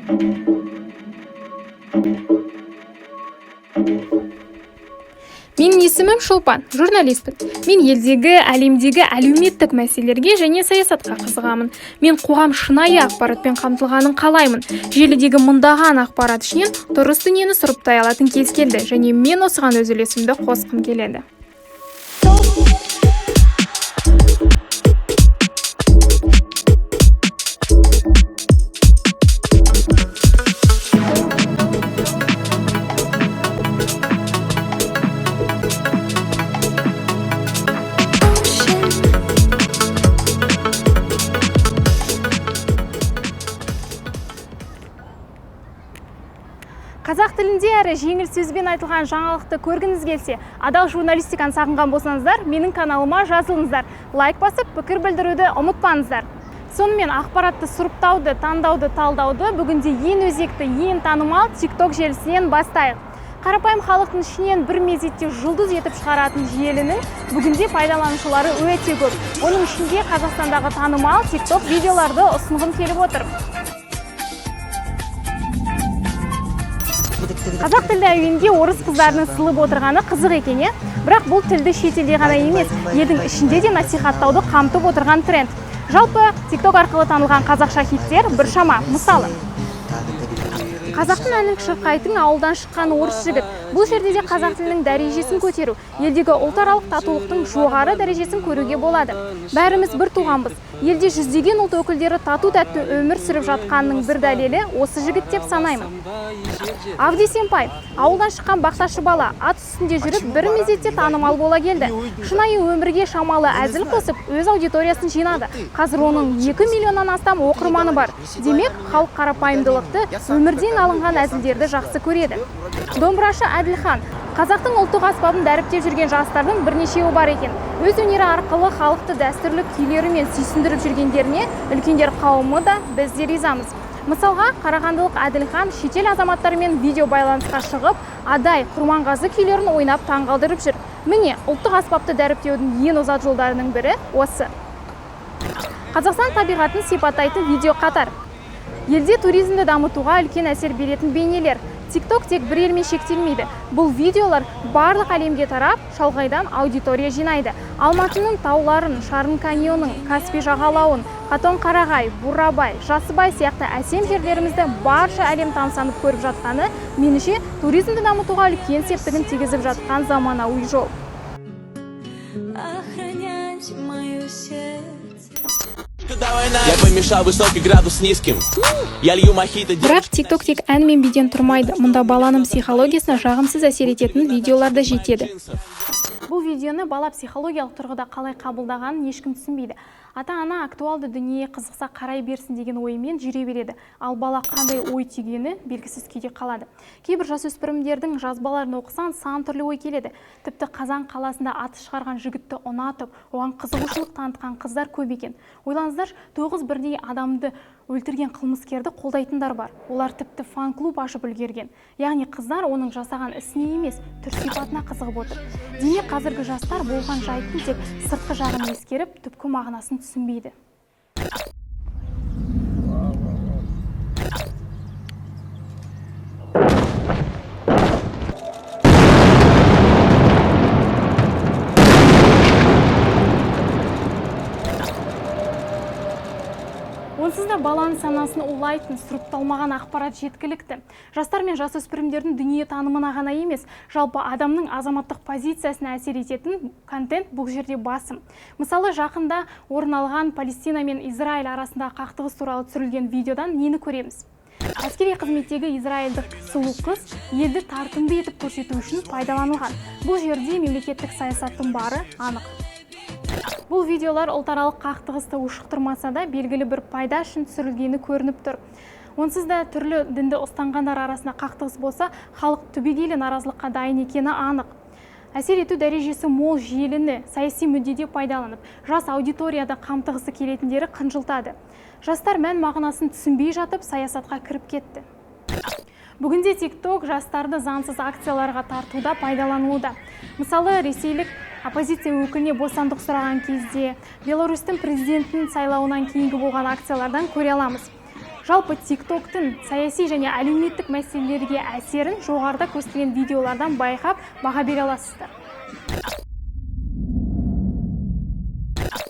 Менің есімім Шолпан, журналистпін. Мен елдегі, әлемдегі әлеуметтік мәселелерге және саясатқа қызығамын. Мен қоғам шынайы ақпаратпен қамтылғанын қалаймын. Желідегі мыңдаған ақпарат ішінен дұрыс дүниені сұрыптай алатын кез келді, және мен осыған өз үлесімді қосқым келеді. Қазақ тілінде әрі жеңіл сөзбен айтылған жаңалықты көргіңіз келсе, адал журналистиканы сағынған болсаңыздар, менің каналыма жазылыңыздар. Лайк басып, пікір білдіруді ұмытпаңыздар. Сонымен ақпаратты сұрыптауды, таңдауды, талдауды бүгінде ең өзекті, ең танымал TikTok желісінен бастайық. Қарапайым халықтың ішінен бір мезетте жұлдыз етіп шығаратын желінің бүгінде пайдаланушылары өте көп. Оның ішінде Қазақстандағы танымал TikTok видеоларды ұсынғым келіп отыр. Қазақ тілді әуенге орыс қыздарының сылып отырғаны қызық екен, бірақ бұл тілді шетелде ғана емес, елдің ішінде де насихаттауды қамтып отырған тренд. Жалпы TikTok арқылы танылған қазақша хиттер біршама. Мысалы, қазақтың әнін шырқайтын ауылдан шыққан орыс жігіт. Бұл жерде де қазақ тілінің дәрежесін көтеру, елдегі ұлтаралық татулықтың жоғары дәрежесін көруге болады. Бәріміз бір туғанбыз. Елде жүздеген ұлт өкілдері тату-тәтті өмір сүріп жатқанның бір дәлелі осы жігіт деп санаймын. Авди Сенпай, ауылдан шыққан бақташы бала, ат үстінде жүріп бір мезетте танымал бола келді. Шынайы өмірге шамалы әзіл қосып, өз аудиториясын жинады. Қазір оның 2 миллионнан астам оқырманы бар. Демек, халық қарапайымдылықты, өмірден алынған әзілдерді жақсы көреді. Домбырашы Әділхан, қазақтың ұлттық аспабын дәріптеп жүрген жастардың бірнешеуі бар екен. Өз өнері арқылы халықты дәстүрлі күйлерімен сүйсіндіріп жүргендеріне үлкендер қауымы да біз де ризамыз. Мысалға, қарағандылық Әділхан шетел азаматтарымен видео байланысқа шығып, Адай, Құрманғазы күйлерін ойнап таңғалдырып жүр. Міне, ұлттық аспапты дәріптеудің ең озат жолдарының бірі осы. Қазақстан табиғатын сипаттайтын видео қатар. Елде туризмді дамытуға үлкен әсер беретін бейнелер. TikTok тек бір елмен шектелмейді. Бұл видеолар барлық әлемге тарап, шалғайдан аудитория жинайды. Алматының тауларын, Шарын каньонын, Каспий жағалауын, Қатон-Қарағай, Бурабай, Жасыбай сияқты әсем жерлерімізді барша әлем тамсанып көріп жатқаны, меніңше туризмді дамытуға үлкен септігін тигізіп жатқан заманауи жол. Я помешал высокий градус низким. Я лью мохито. Бірақ TikTok тек ән мен биден тұрмайды. Мұнда баланың психологиясына жағымсыз әсер ететін видеолар да жетеді. Бұл видеоны бала психологиялық тұрғыда қалай қабылдағанын ешкім түсінбейді. Ата-ана актуалды дүние қызықса қарай берсін деген оймен жүре береді. Ал бала қандай ой түйгені белгісіз күйде қалады. Кейбір жасөспірімдердің жазбаларын оқысан сан түрлі ой келеді. Тіпті Қазан қаласында аты шығарған жігітті ұнатып, оған қызығушылық танытқан қыздар көп екен. Ойлаңыздар, 9 бірдей адамды өлтірген қылмыскерді қолдайтындар бар. Олар тіпті фан-клуб ашып үлгерген. Яғни қыздар оның жасаған ісіне емес, түр-сипатына қызығып отыр. Демек, қазіргі жастар болған жайттың тек сыртқы жағын ескеріп, түпкі мағынасын түсінбейді. Онсыз да баланың санасын улайтын, сұрыпталмаған ақпарат жеткілікті. Жастар мен жасөспірімдердің дүние танымына ғана емес, жалпы адамның азаматтық позициясына әсер ететін контент бұл жерде басым. Мысалы, жақында орын алған Палестина мен Израиль арасындағы қақтығыс туралы түсірілген видеодан нені көреміз? Әскери қызметтегі израильдік сұлу қыз елді тартымды етіп көрсету үшін пайдаланылған. Бұл жерде мемлекеттік саясаттың бары анық. Бұл видеолар ұлтаралық қақтығысты ушықтырмаса да белгілі бір пайда үшін түсірілгені көрініп тұр. Онсыз да түрлі дінді ұстанғандар арасында қақтығыс болса, халық түбегейлі наразылыққа дайын екені анық. Әсер ету дәрежесі мол желіні саяси мүддеде пайдаланып, жас аудиторияда қамтығысы келетіндері қынжылтады. Жастар мән мағынасын түсінбей жатып, саясатқа кіріп кетті. Бүгінде TikTok жастарды заңсыз акцияларға тартуда пайдаланылуда. Мысалы, ресейлік оппозиция өкіліне бостандық сұраған кезде, Беларусьтің президентінің сайлауынан кейінгі болған акциялардан көре аламыз. Жалпы TikTok-тың саяси және әлеуметтік мәселелерге әсерін жоғарыда көрсетілген видеолардан байқап баға бере аласыздар.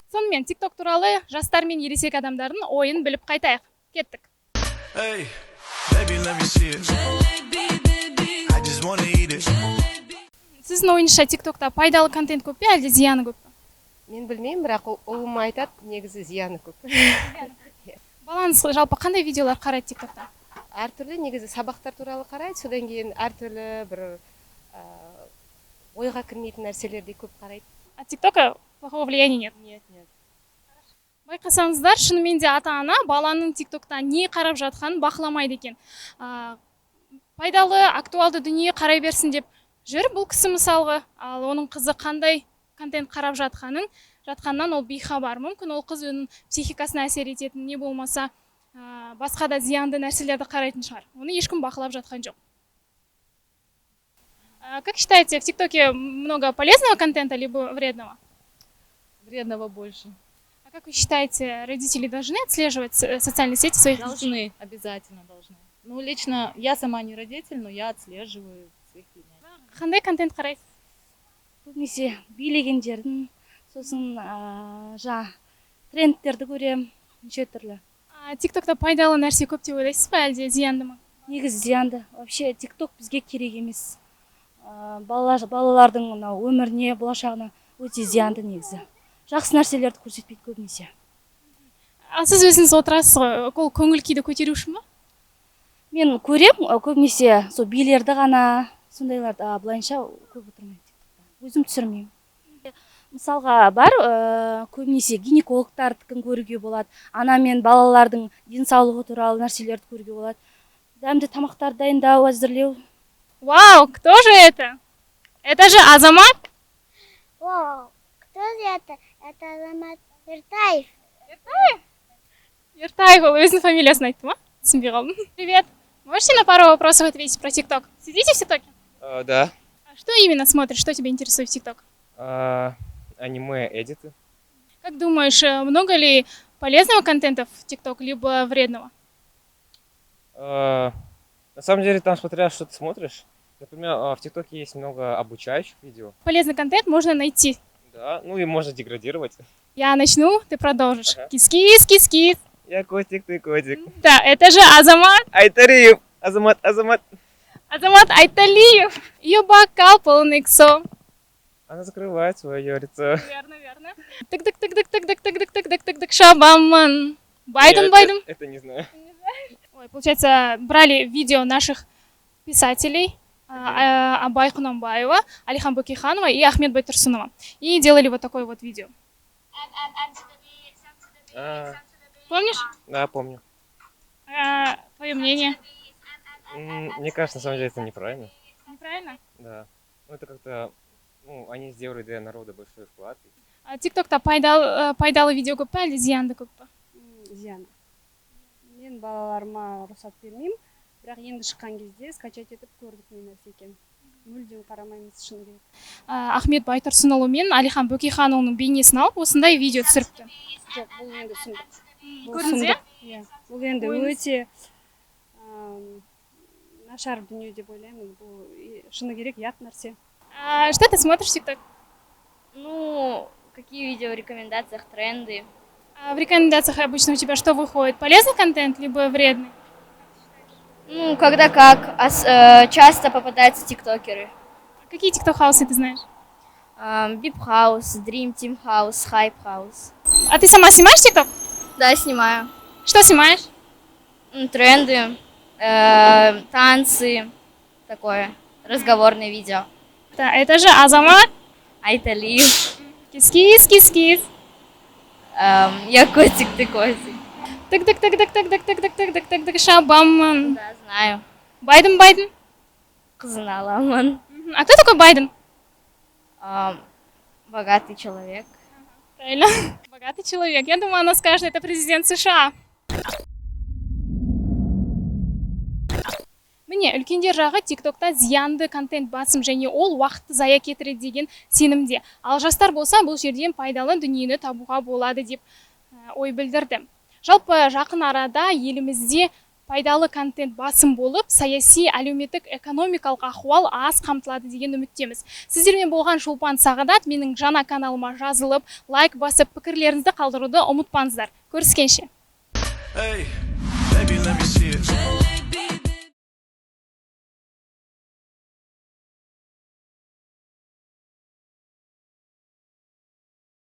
Сонымен TikTok туралы жастар мен ересек адамдардың ойын біліп қайтайық. Кеттік. Hey, baby, let me see it. I just wanna eat it. Сіздің ойыңызша TikTok-та пайдалы контент көп пе, әлде зияны көп пе? Мен білмеймін, бірақ ұлым айтады, негізі зияны көп. Балаңыз жалпы қандай видеолар қарайды TikTok-та? Әртүрлі негізі сабақтар туралы қарайды, содан кейін әртүрлі бір ойға кірмейтін нәрселерді көп қарайды. А TikTok-қа плохого влияния нет? Нет, нет. Байқасаңыздар, шынымен де ата-ана баланың TikTok-та не қарап жатқанын бақыламайды екен. Пайдалы, актуалды дүние қарай берсін деп жүр бұл кісі мысалға, ал оның қызы қандай контент қарап жатқаннан ол бейхабар. Мүмкін ол қыз өзінің психикасына әсер ететін, не болмаса басқа да зиянды нәрселерді қарайтын шығар. Оны ешкім бақылап жатқан жоқ. Как считаете, в ТикТоке много полезного контента, либо вредного? Вредного больше. А как вы считаете, родители должны отслеживать социальные сеети своих детей? Должны, обязательно должны. Ну, лично я сама не родитель, но я отслеживаю своих детей. Қандай контент қарайсыз? Көбінесе билегендердің, сосын трендтерді көрем, неше түрлі. TikTok'та пайдалы нәрсе көп деп ойлайсыз ба, әлде зиянды ма? Негізі зиянды. Вообще TikTok бізге керек емес. Балалардың өміріне, болашағына өте зиянды негізі. Жақсы нәрселерді көрсетпейді көбінесе. Сіз өзіңіз отырасыз ғой, ол көңіл күйді көтеру үшін ба? Мен көрем, көбінесе сол билерді ғана, сондайларды, былайынша көп отырмайды. Өзім түсірмеймін. Мысалға бар, көбінесе гинекологтардікін көруге болады, ана мен балалардың денсаулығы туралы нәрселерді көруге болады. Дәмді тамақтар дайындау, әзірлеу. Вау, кто же это? Это же Азамат? Вау, кто же это? Это Азамат Ертаев. Ертаев, ол өзінің фамилиясын айтты ма? Түсінбей қалдым. Привет. Можете на пару вопросов ответить про TikTok? Сидите в TikTok? Да. А что именно смотришь? Что тебя интересует в TikTok? Аниме, эдиты. Как думаешь, много ли полезного контента в TikTok, либо вредного? На самом деле, там смотря, что ты смотришь. Например, в ТикТоке есть много обучающих видео. Полезный контент можно найти. Да, ну и можно деградировать. Я начну, ты продолжишь. Ага. Кис-кис, кис-кис. Я котик, ты котик. Да, это же Азамат. Айтариев! Азамат, Азамат! Азамат Айталиев. Ее бокал полный ксо. Она закрывает свое лицо. Верно, верно. Тык-тык-тык-тык-тык-тык-тык-тык-тык-тык-тык шабаман. Байден, Нет, байден. Это не знаю. Ой, получается, брали видео наших писателей Абай Кунанбаева, Алихан Бөкейханова и Ахмет Байтурсунова. И делали вот такое вот видео. Помнишь? Да, помню. Твое мнение? Мне кажется, на самом деле это неправильно. Неправильно? Да. Ну это как-то, они сделали для народа большой вклад. TikTok'та пайдалы видео көп пе, әлде зиянды көп пе? Зиян. Мен балаларыма рұқсат бермеймін, бірақ енді шыққан кезде скачать етіп көрдік не нәрсе екен. Мүлдем қарамаймыз шын керек. Ахмет Байтурсунұлы мен Алихан Бөкейхановның бейнесін алып, осындай видео түсіріпті. Жоқ, бұл енді сұмдық. Көрдіңіз, иә? Бұл енді өте нашар дүние деп ойлаймын. Бұл шыны керек ят нәрсе. Что ты смотришь в TikTok? Ну, какие видео в рекомендациях, тренды. В рекомендациях обычно у тебя что выходит? Полезный контент, либо вредный? Ну, когда как. Часто попадаются тиктокеры. Какие тикток-хаусы ты знаешь? Bip House, Dream Team House, Hype House. А ты сама снимаешь тикток? Да, снимаю. Что снимаешь? Тренды, танцы, такое, разговорное видео. Да, это же Азамат. Айталиев. Кис-кис, кис-кис. Я котик, ты котик. Тык-тык-тык-тык-тык-тык-тык-тык-тык шабаман. Да, знаю. Байден, Байден. Кызыналаман. А кто такой Байден? Богатый человек. Правильно. Богатый человек. Я думаю, она скажет, это президент США. Міне, үлкендер жағы TikTok'та зиянды контент басым және ол уақытты зая кетіреді деген сенімде. Ал жастар болса, бұл жерден пайдалы дүниені табуға болады деп ой білдірді. Жалпы жақын арада елімізде пайдалы контент басым болып, саяси, әлеуметтік, экономикалық ахуал аз қамтылады деген үміттеміз. Сіздермен болған Шолпан Сағадат, менің жаңа каналыма жазылып, лайк басып, пікірлеріңізді қалдыруды ұмытпаңыздар. Көріскенше. Hey, baby, let me see it.